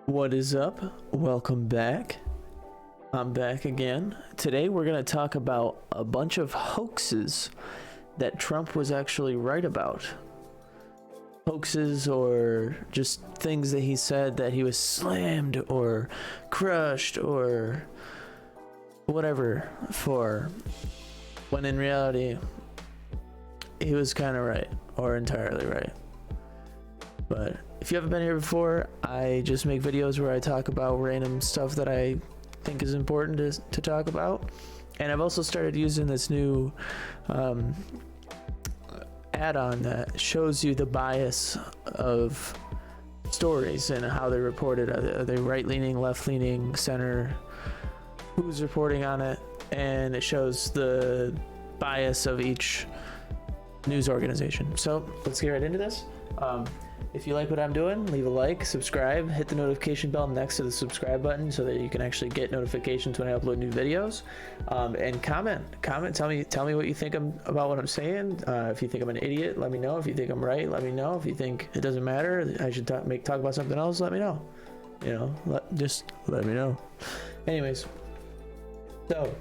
What is up? Welcome back. I'm back again. Today we're going to talk about a bunch of hoaxes that Trump was actually right about. Hoaxes or just things that he said that he was slammed or crushed or whatever for, when in reality he was kind of right or entirely right. But if you haven't been here before, I just make videos where I talk about random stuff that I think is important to talk about. And I've also started using this new add-on that shows you the bias of stories and how they're reported. Are they right-leaning, left-leaning, center? Who's reporting on it? And it shows the bias of each news organization. So let's get right into this. If you like what I'm doing, leave a like, subscribe, hit the notification bell next to the subscribe button so that you can actually get notifications when I upload new videos. And comment. Tell me what you think about what I'm saying. If you think I'm an idiot, let me know. If you think I'm right, let me know. If you think it doesn't matter, I should talk about something else, let me know. You know, just let me know. Anyways, so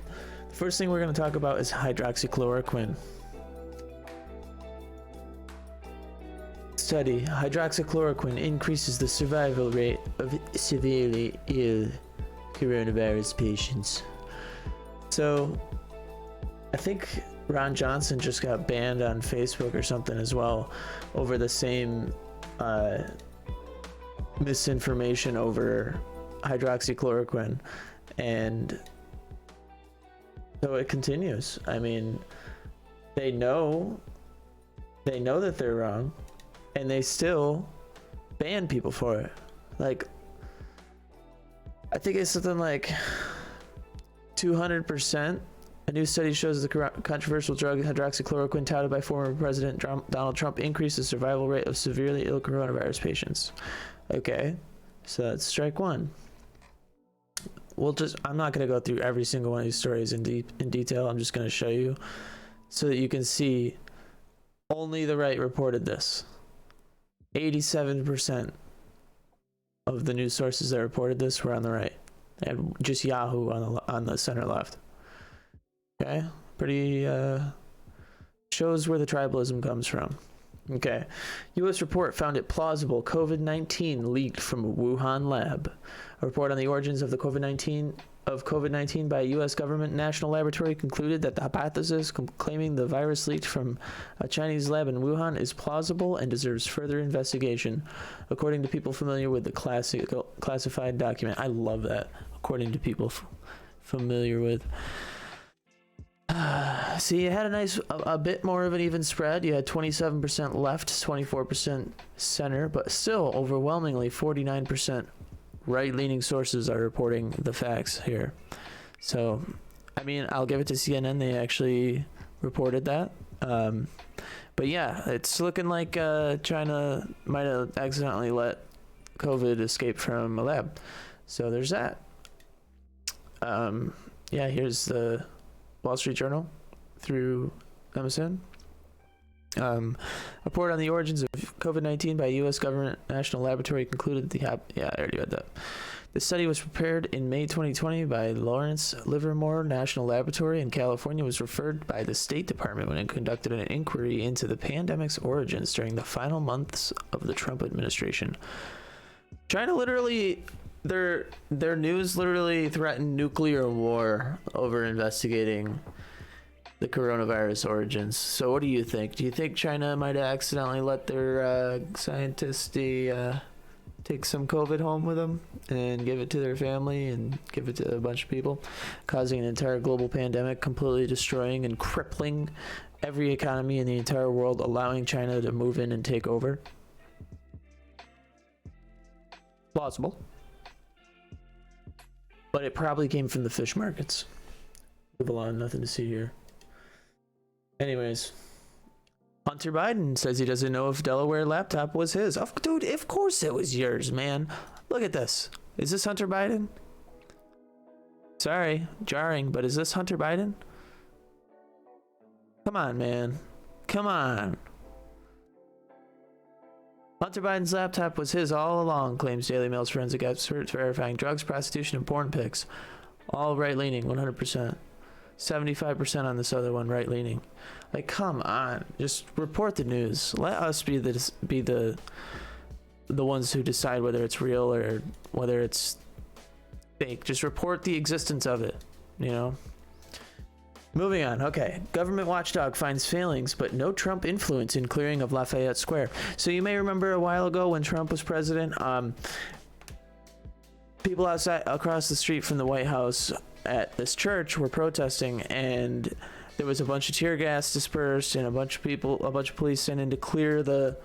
the first thing we're going to talk about is hydroxychloroquine. Study: hydroxychloroquine increases the survival rate of severely ill coronavirus patients. So I think Ron Johnson just got banned on Facebook or something as well over the same misinformation over hydroxychloroquine, and so it continues. I mean, they know that they're wrong, and they still ban people for it. Like, I think it's something like 200%. A new study shows the controversial drug hydroxychloroquine, touted by former President Donald Trump, increased the survival rate of severely ill coronavirus patients. Okay, so that's strike one. I'm not going to go through every single one of these stories in detail. I'm just going to show you so that you can see only the right reported this. 87% of the news sources that reported this were on the right, and just Yahoo on the center left. Okay, pretty shows where the tribalism comes from. Okay, U.S. report found it plausible COVID-19 leaked from a Wuhan lab. A report on the origins of the COVID-19 by a U.S. government national laboratory concluded that the hypothesis claiming the virus leaked from a Chinese lab in Wuhan is plausible and deserves further investigation, according to people familiar with the classified document. I love that. According to people familiar with. See, it had a bit more of an even spread. You had 27% left, 24% center, but still overwhelmingly 49% right-leaning sources are reporting the facts here. So, I mean, I'll give it to CNN. They actually reported that. But yeah, it's looking like China might have accidentally let COVID escape from a lab. So there's that. Yeah, here's the Wall Street Journal through MSN. Report on the origins of COVID-19 by U.S. government national laboratory concluded I already read that. The study was prepared in May 2020 by Lawrence Livermore National Laboratory in California, was referred by the State Department when it conducted an inquiry into the pandemic's origins during the final months of the Trump administration. China literally, their news literally threatened nuclear war over investigating the coronavirus origins. So what do you think? Do you think China might have accidentally let their scientists take some COVID home with them and give it to their family and give it to a bunch of people, causing an entire global pandemic, completely destroying and crippling every economy in the entire world, allowing China to move in and take over? Plausible. But it probably came from the fish markets. Move along, nothing to see here. Anyways, Hunter Biden says he doesn't know if Delaware laptop was his. Dude, of course it was yours, man. Look at this. Is this Hunter Biden? Sorry, jarring, but is this Hunter Biden? Come on, man. Come on. Hunter Biden's laptop was his all along, claims Daily Mail's forensic experts verifying drugs, prostitution, and porn pics. All right-leaning, 100%. 75% on this other one, right-leaning. Like, come on, just report the news. Let us be the ones who decide whether it's real or whether it's fake. Just report the existence of it, you know? Moving on. Okay. Government watchdog finds failings, but no Trump influence in clearing of Lafayette Square. So you may remember a while ago when Trump was president, people outside across the street from the White House at this church were protesting, and there was a bunch of tear gas dispersed and a bunch of police sent in to clear the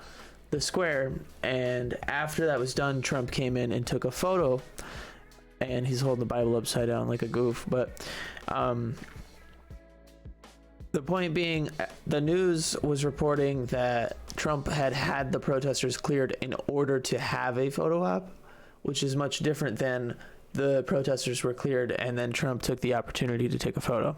square. And after that was done, Trump came in and took a photo, and he's holding the Bible upside down like a goof. But the point being, the news was reporting that Trump had the protesters cleared in order to have a photo op, which is much different than the protesters were cleared and then Trump took the opportunity to take a photo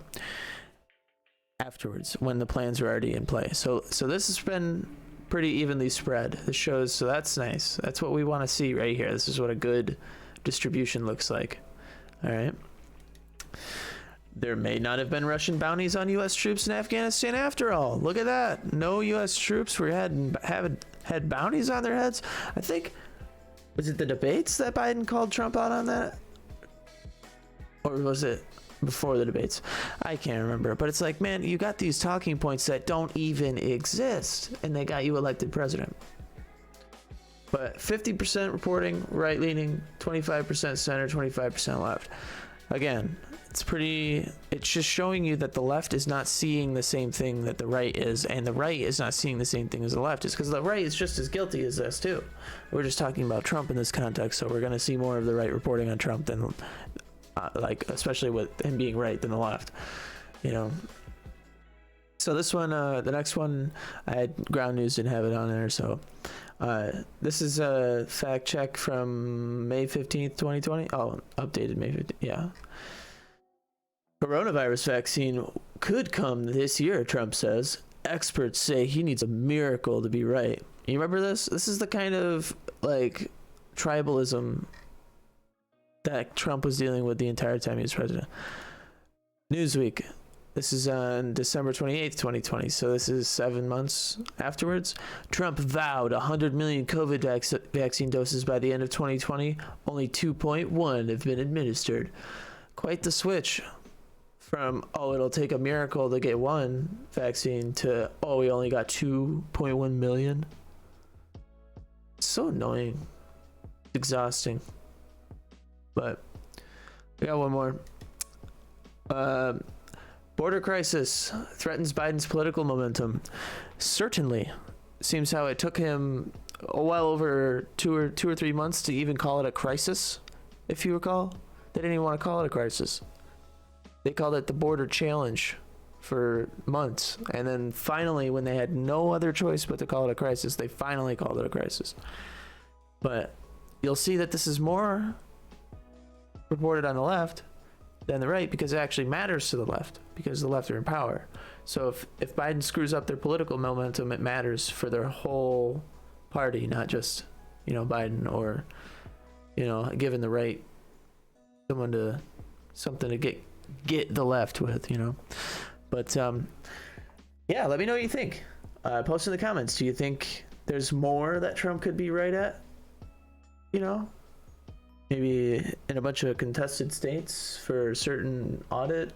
afterwards when the plans were already in place. So this has been pretty evenly spread. This shows, so that's nice. That's what we want to see right here. This is what a good distribution looks like. All right. There may not have been Russian bounties on U.S. troops in Afghanistan after all. Look at that. No U.S. troops had bounties on their heads. I think, was it the debates that Biden called Trump out on that? Or was it before the debates? I can't remember. But it's like, man, you got these talking points that don't even exist, and they got you elected president. But 50% reporting right-leaning, 25% center, 25% left. Again, it's just showing you that the left is not seeing the same thing that the right is, and the right is not seeing the same thing as the left is, because the right is just as guilty as this too. We're just talking about Trump in this context, so we're going to see more of the right reporting on Trump than especially with him being right, than the left, you know. So this one, the next one, I had Ground News, didn't have it on there, so this is a fact check from May 15th, 2020. Oh, updated May 15th, yeah. Coronavirus vaccine could come this year, Trump says. Experts say he needs a miracle to be right. You remember this? This is the kind of, like, tribalism that Trump was dealing with the entire time he was president. Newsweek. This is on December 28th, 2020. So this is 7 months afterwards. Trump vowed 100 million COVID vaccine doses by the end of 2020. Only 2.1 have been administered. Quite the switch from, oh, it'll take a miracle to get one vaccine to, oh, we only got 2.1 million. It's so annoying. It's exhausting. But we got one more. Border crisis threatens Biden's political momentum. Certainly. Seems how it took him a while over two or 3 months to even call it a crisis, if you recall. They didn't even want to call it a crisis. They called it the border challenge for months. And then finally, when they had no other choice but to call it a crisis, they finally called it a crisis. But you'll see that this is more reported on the left than the right, because it actually matters to the left, because the left are in power. So if Biden screws up their political momentum, it matters for their whole party, not just, you know, Biden, or, you know, giving the right something to get the left with, you know. But yeah, let me know what you think. Post in the comments. Do you think there's more that Trump could be right at? You know, maybe in a bunch of contested states for a certain audit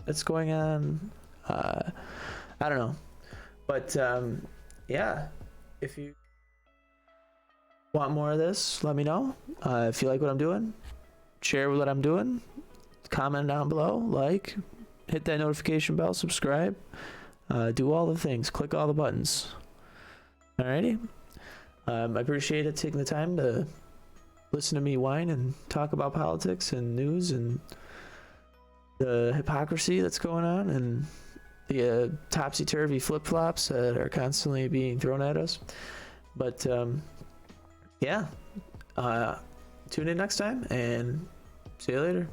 that's going on. I don't know. But yeah, if you want more of this, let me know. If you like what I'm doing, share what I'm doing. Comment down below, like, hit that notification bell, subscribe, do all the things, click all the buttons. Alrighty. I appreciate it taking the time to listen to me whine and talk about politics and news and the hypocrisy that's going on and the topsy-turvy flip-flops that are constantly being thrown at us. But yeah, tune in next time and see you later.